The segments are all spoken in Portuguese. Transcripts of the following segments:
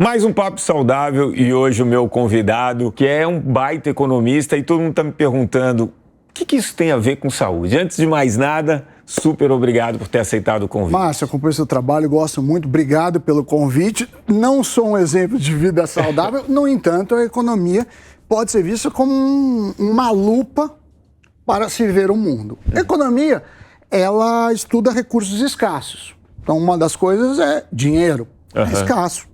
Mais um Papo Saudável e hoje o meu convidado, que é um baita economista, e todo mundo está me perguntando o que isso tem a ver com saúde. Antes de mais nada, super obrigado por ter aceitado o convite. Márcio, eu acompanho o seu trabalho, gosto muito, obrigado pelo convite. Não sou um exemplo de vida saudável, no entanto, a economia pode ser vista como uma lupa para se ver o mundo. A economia, ela estuda recursos escassos. Então, uma das coisas é dinheiro, é escasso.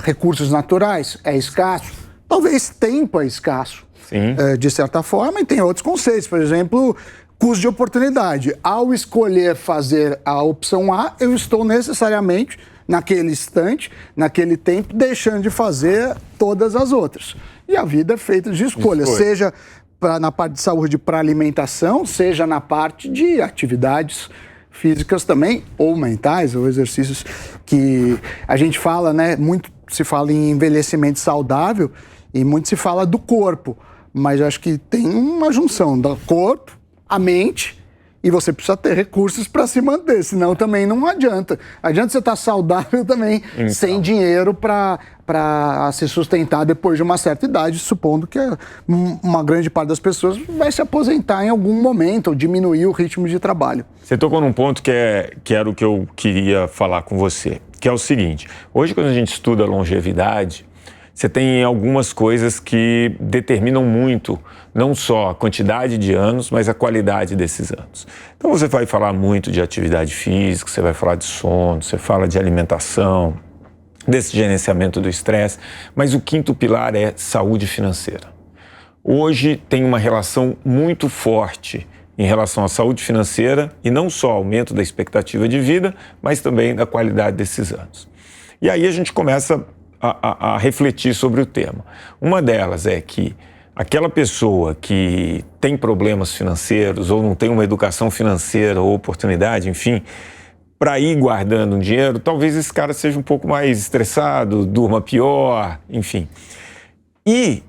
Recursos naturais é escasso, talvez tempo é escasso, de certa forma, e tem outros conceitos, por exemplo, custo de oportunidade. Ao escolher fazer a opção A, eu estou necessariamente, naquele instante, naquele tempo, deixando de fazer todas as outras. E a vida é feita de escolhas, seja na parte de saúde para alimentação, seja na parte de atividades físicas também, ou mentais, ou exercícios que a gente fala, né, muito se fala em envelhecimento saudável e muito se fala do corpo, mas eu acho que tem uma junção do corpo, a mente, e você precisa ter recursos para se manter, senão também não adianta. Adianta você estar saudável também, sem dinheiro para se sustentar depois de uma certa idade, supondo que uma grande parte das pessoas vai se aposentar em algum momento ou diminuir o ritmo de trabalho. Você tocou num ponto que era o que eu queria falar com você, que é o seguinte: hoje, quando a gente estuda longevidade, você tem algumas coisas que determinam muito, não só a quantidade de anos, mas a qualidade desses anos. Então você vai falar muito de atividade física, você vai falar de sono, você fala de alimentação, desse gerenciamento do estresse, mas o quinto pilar é saúde financeira. Hoje tem uma relação muito forte em relação à saúde financeira, e não só aumento da expectativa de vida, mas também da qualidade desses anos. E aí a gente começa a refletir sobre o tema. Uma delas é que aquela pessoa que tem problemas financeiros ou não tem uma educação financeira ou oportunidade, enfim, para ir guardando um dinheiro, talvez esse cara seja um pouco mais estressado, durma pior, enfim. E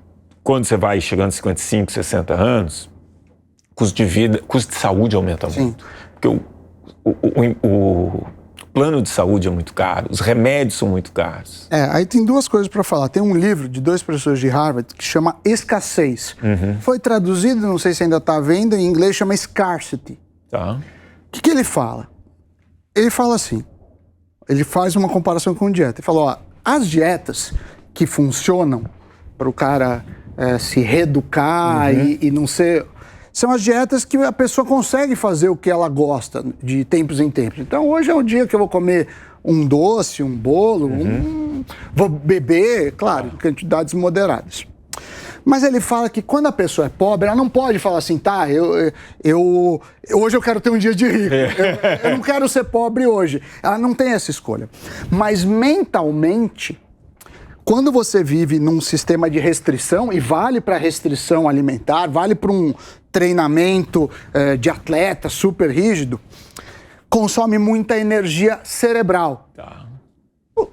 quando você vai chegando a 55, 60 anos, custo de vida, custo de saúde aumenta muito. Porque o plano de saúde é muito caro, os remédios são muito caros. Aí tem duas coisas para falar. Tem um livro de 2 professores de Harvard que chama Escassez. Foi traduzido, não sei se ainda está à venda, em inglês chama Scarcity. Tá. O que ele fala? Ele fala assim, ele faz uma comparação com dieta. Ele fala, ó, as dietas que funcionam para o cara se reeducar e não ser... São as dietas que a pessoa consegue fazer o que ela gosta de tempos em tempos. Então, hoje é o dia que eu vou comer um doce, um bolo, vou beber, claro, em quantidades moderadas. Mas ele fala que quando a pessoa é pobre, ela não pode falar assim, tá, hoje eu quero ter um dia de rico, eu não quero ser pobre hoje. Ela não tem essa escolha. Mas mentalmente, quando você vive num sistema de restrição, e vale para restrição alimentar, vale para um treinamento de atleta super rígido, consome muita energia cerebral. Tá.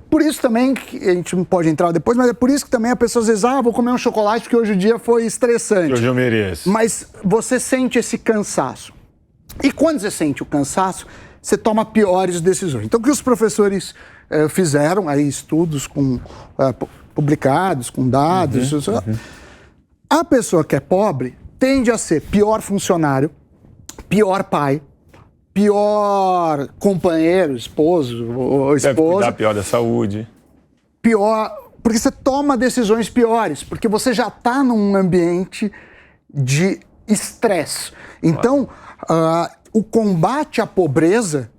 Por isso também, que a gente não pode entrar depois, mas é por isso que também a pessoa às vezes, vou comer um chocolate porque hoje o dia foi estressante. Hoje eu mereço. Mas você sente esse cansaço. E quando você sente o cansaço, você toma piores decisões. Então, o que os professores fizeram, aí estudos publicados, com dados, a pessoa que é pobre tende a ser pior funcionário, pior pai, pior companheiro, esposo ou esposa. Deve cuidar pior da saúde. Pior, porque você toma decisões piores, porque você já está num ambiente de estresse. Então, o combate à pobreza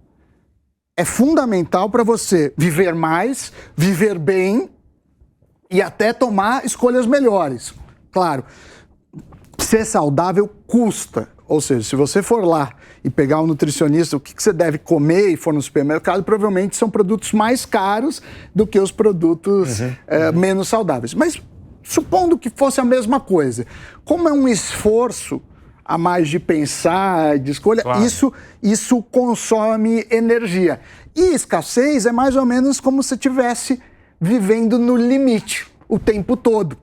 é fundamental para você viver mais, viver bem e até tomar escolhas melhores. Claro, ser saudável custa. Ou seja, se você for lá e pegar um nutricionista, o que você deve comer e for no supermercado, provavelmente são produtos mais caros do que os produtos menos saudáveis. Mas supondo que fosse a mesma coisa, como é um esforço a mais de pensar, de escolha, claro, isso consome energia. E escassez é mais ou menos como se estivesse vivendo no limite o tempo todo.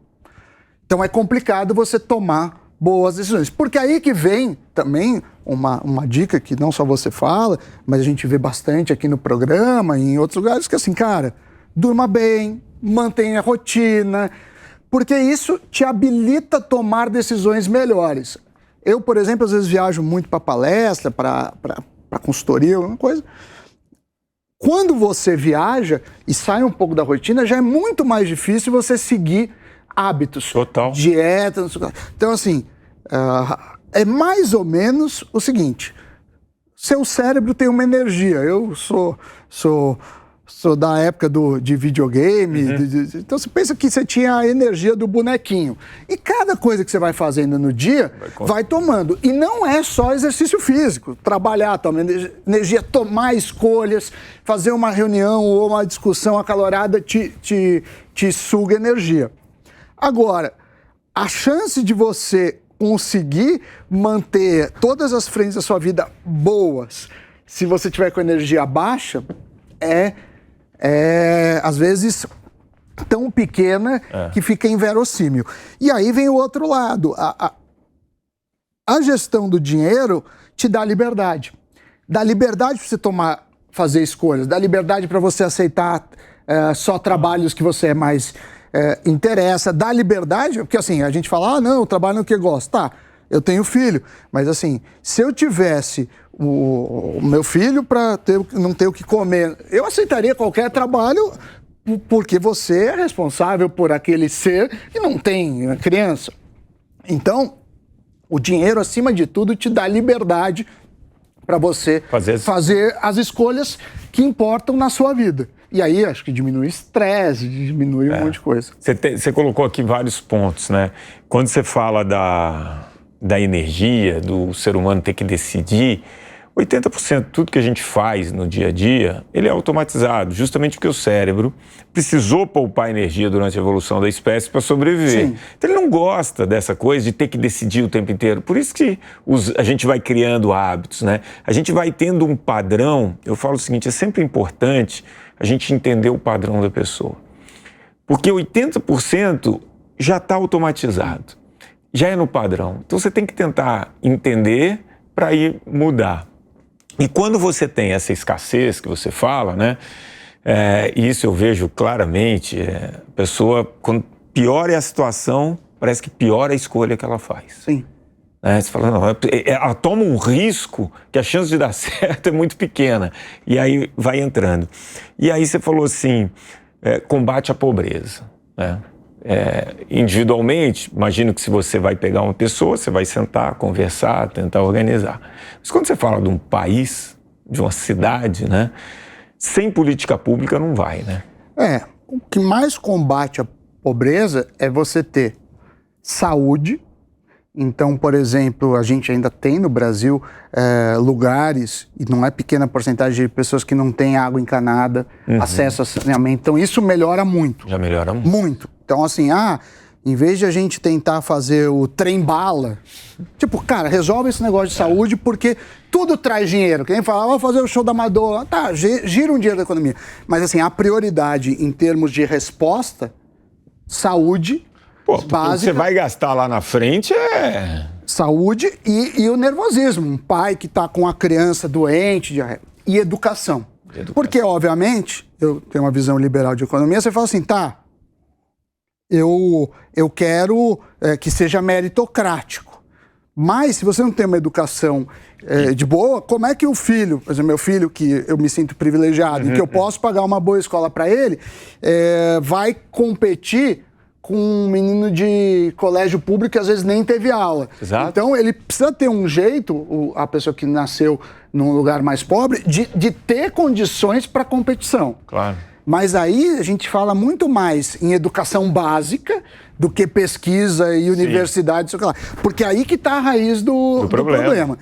Então é complicado você tomar boas decisões. Porque aí que vem também uma dica que não só você fala, mas a gente vê bastante aqui no programa e em outros lugares, que assim, cara, durma bem, mantenha a rotina, porque isso te habilita a tomar decisões melhores. Eu, por exemplo, às vezes viajo muito para palestra, para consultoria, alguma coisa. Quando você viaja e sai um pouco da rotina, já é muito mais difícil você seguir hábitos. Total. Dieta, não sei o que. Então, assim, é mais ou menos o seguinte: seu cérebro tem uma energia. Eu sou da época de videogame, então você pensa que você tinha a energia do bonequinho. E cada coisa que você vai fazendo no dia, vai tomando. E não é só exercício físico, trabalhar, tomar energia, tomar escolhas, fazer uma reunião ou uma discussão acalorada te suga energia. Agora, a chance de você conseguir manter todas as frentes da sua vida boas, se você tiver com energia baixa, às vezes tão pequena que fica inverossímil. E aí vem o outro lado. A gestão do dinheiro te dá liberdade. Dá liberdade para você fazer escolhas, dá liberdade para você aceitar só trabalhos que você mais interessa, dá liberdade, porque assim, a gente fala, não, eu trabalho no que gosto. Tá, eu tenho filho, mas assim, se eu tivesse o meu filho para não ter o que comer, eu aceitaria qualquer trabalho porque você é responsável por aquele ser que não tem criança. Então, o dinheiro, acima de tudo, te dá liberdade para você fazer as escolhas que importam na sua vida. E aí, acho que diminui o estresse, diminui um monte de coisa. Você colocou aqui vários pontos, né? Quando você fala da energia, do ser humano ter que decidir, 80% de tudo que a gente faz no dia a dia, ele é automatizado, justamente porque o cérebro precisou poupar energia durante a evolução da espécie para sobreviver. Sim. Então ele não gosta dessa coisa de ter que decidir o tempo inteiro. Por isso que a gente vai criando hábitos, né? A gente vai tendo um padrão. Eu falo o seguinte, é sempre importante a gente entender o padrão da pessoa. Porque 80% já está automatizado, já é no padrão. Então você tem que tentar entender para ir mudar. E quando você tem essa escassez que você fala, né? Isso eu vejo claramente, a pessoa, quando pior é a situação, parece que pior é a escolha que ela faz. Sim. Você fala, não, ela toma um risco que a chance de dar certo é muito pequena. E aí vai entrando. E aí você falou assim, combate à pobreza, né? Individualmente, imagino que se você vai pegar uma pessoa, você vai sentar, conversar, tentar organizar. Mas quando você fala de um país, de uma cidade, né? Sem política pública não vai, né? O que mais combate a pobreza é você ter saúde. Então, por exemplo, a gente ainda tem no Brasil lugares, e não é pequena porcentagem de pessoas que não têm água encanada, acesso a saneamento. Então, isso melhora muito. Já melhora muito. Muito. Então, assim, em vez de a gente tentar fazer o trem-bala, tipo, cara, resolve esse negócio de saúde porque tudo traz dinheiro. Quem fala, vou fazer o show da Madonna, tá, gira um dinheiro da economia. Mas, assim, a prioridade em termos de resposta, saúde, básica, você vai gastar lá na frente saúde e o nervosismo. Um pai que está com a criança doente e educação. Porque, obviamente, eu tenho uma visão liberal de economia, você fala assim, tá, eu quero que seja meritocrático. Mas, se você não tem uma educação de boa, como é que o filho, por exemplo, meu filho, que eu me sinto privilegiado, e que eu posso pagar uma boa escola para ele, vai competir com um menino de colégio público que às vezes nem teve aula. Exato. Então ele precisa ter um jeito, a pessoa que nasceu num lugar mais pobre, de ter condições para competição. Claro. Mas aí a gente fala muito mais em educação básica do que pesquisa e universidade, sei lá. Porque aí que está a raiz do problema.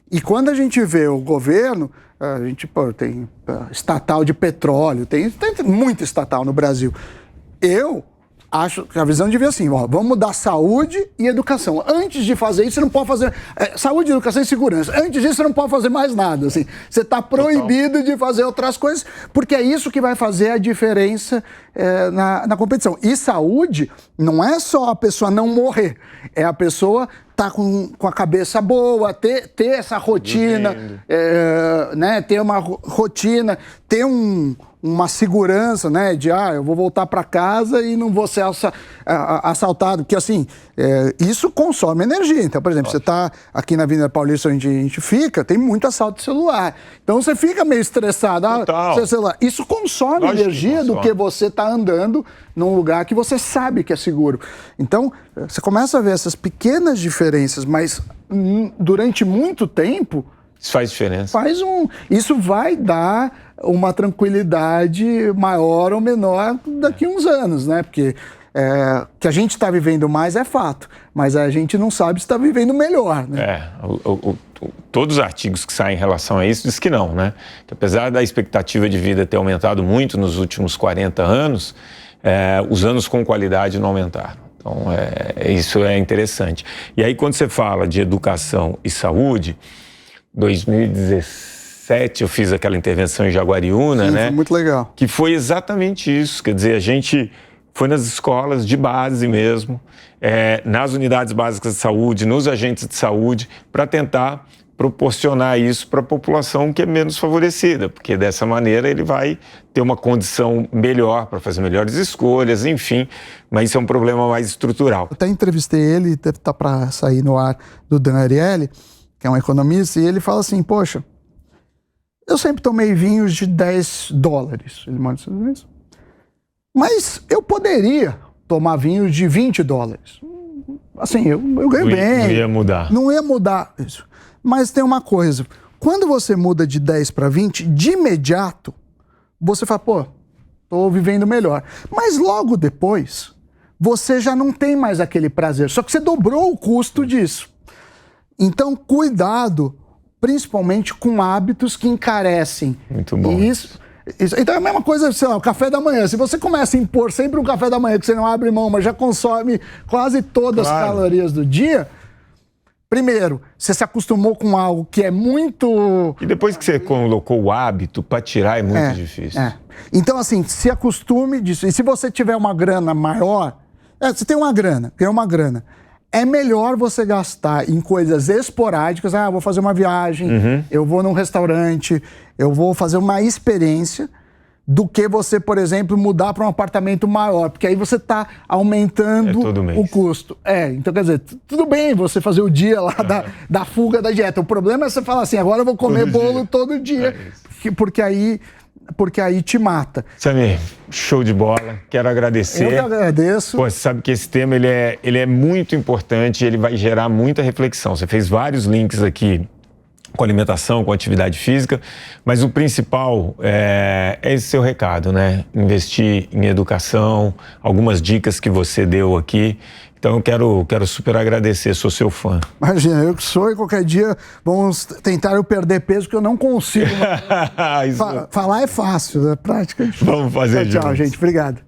E quando a gente vê o governo, a gente tem estatal de petróleo, tem muita estatal no Brasil. Eu acho que a visão devia assim, vamos dar saúde e educação. Antes de fazer isso, você não pode fazer... saúde, educação e segurança. Antes disso, você não pode fazer mais nada. Assim. Você está proibido de fazer outras coisas, porque é isso que vai fazer a diferença na competição. E saúde não é só a pessoa não morrer, é a pessoa estar com a cabeça boa, ter essa rotina, né? Ter uma rotina, ter um uma segurança, né? De, eu vou voltar para casa e não vou ser assaltado. Porque, assim, isso consome energia. Então, por exemplo, você está aqui na Avenida Paulista, onde a gente fica, tem muito assalto de celular. Então, você fica meio estressado. Seu celular. Isso consome energia do que você está andando num lugar que você sabe que é seguro. Então, você começa a ver essas pequenas diferenças, mas durante muito tempo... Isso faz diferença. Isso vai dar uma tranquilidade maior ou menor daqui a uns anos, né? Porque que a gente está vivendo mais é fato, mas a gente não sabe se está vivendo melhor, né? Todos os artigos que saem em relação a isso diz que não, né? Que apesar da expectativa de vida ter aumentado muito nos últimos 40 anos, os anos com qualidade não aumentaram. Então, isso é interessante. E aí, quando você fala de educação e saúde, 2017 eu fiz aquela intervenção em Jaguariúna, né? Foi muito legal. Que foi exatamente isso. Quer dizer, a gente foi nas escolas de base mesmo, nas unidades básicas de saúde, nos agentes de saúde, para tentar proporcionar isso para a população que é menos favorecida, porque dessa maneira ele vai ter uma condição melhor para fazer melhores escolhas, enfim, mas isso é um problema mais estrutural. Eu até entrevistei ele, deve estar para sair no ar, do Dan Ariely, que é um economista, e ele fala assim, poxa, eu sempre tomei vinhos de $10, ele manda isso, mas eu poderia tomar vinhos de $20. Assim, eu ganho bem. Não ia mudar. Não ia mudar isso. Mas tem uma coisa, quando você muda de 10 para 20, de imediato, você fala, pô, tô vivendo melhor. Mas logo depois, você já não tem mais aquele prazer, só que você dobrou o custo disso. Então, cuidado, principalmente com hábitos que encarecem. Muito bom. Então é a mesma coisa, sei lá, o café da manhã. Se você começa a impor sempre um café da manhã que você não abre mão, mas já consome quase todas as calorias do dia, primeiro, você se acostumou com algo que é muito... E depois que você colocou o hábito, para tirar é muito difícil. Então, assim, se acostume disso. E se você tiver uma grana maior, você tem uma grana, ganhou uma grana, é melhor você gastar em coisas esporádicas. Eu vou fazer uma viagem, eu vou num restaurante, eu vou fazer uma experiência, do que você, por exemplo, mudar para um apartamento maior, porque aí você está aumentando o custo. Então, quer dizer, tudo bem você fazer o dia lá da fuga da dieta. O problema é você falar assim, agora eu vou comer bolo todo dia, porque aí te mata. Samir, show de bola, quero agradecer. Eu que agradeço. Pô, você sabe que esse tema ele é muito importante, ele vai gerar muita reflexão. Você fez vários links aqui com alimentação, com atividade física, mas o principal é esse seu recado, né? Investir em educação, algumas dicas que você deu aqui. Então eu quero super agradecer, sou seu fã. Imagina, eu que sou, e qualquer dia vamos tentar eu perder peso, porque eu não consigo. Falar é fácil, é prática. Vamos fazer juntos. Tchau, gente. Obrigado.